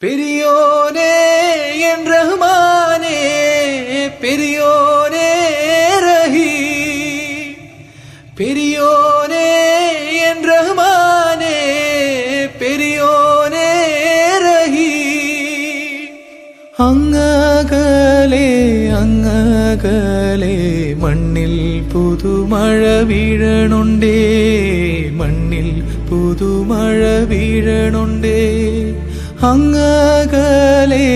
பெரியோனே என் ரஹ்மானே, பெரியோனே ரஹீம், பெரியோனே என் ரஹ்மானே, பெரியோனே ரஹீம். അങ്ങകലെ അങ്ങകലെ മണ്ണിൽ പുതുമഴ വീഴണുണ്ടേ, മണ്ണിൽ പുതുമഴ വീഴണുണ്ടേ. അങ്ങകലെ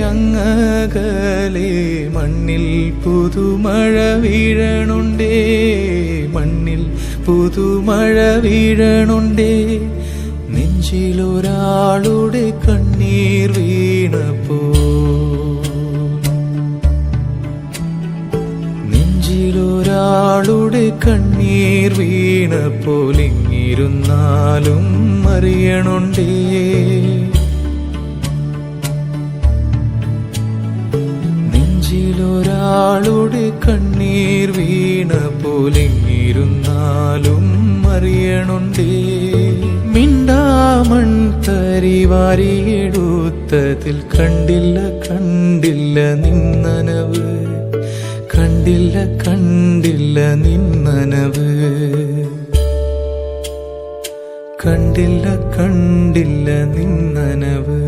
അങ്ങകലെ മണ്ണിൽ പുതുമഴ വീഴണുണ്ടേ, മണ്ണിൽ പുതുമഴ വീഴണുണ്ടേ. നെഞ്ചിലൊരാളുടെ കണ്ണീർ വീണപ്പോ, നെഞ്ചിലൊരാളുടെ കണ്ണീർ വീണപ്പോൾ ഇങ്ങിരുന്നാലും അറിയണുണ്ടേ. നെഞ്ചിലൊരാളുടെ കണ്ണീർ വീണപ്പോൾ ഇങ്ങിരുന്നാലും അറിയണുണ്ടേ. മിണ്ടാമൺ തരി വാരിയെടുത്തതിൽ കണ്ടില്ല കണ്ടില്ല നിന്നനവ്, കണ്ടില്ല കണ്ടില്ല നിന്നനവ്, കണ്ടില്ല കണ്ടില്ല നിന്നനവ്.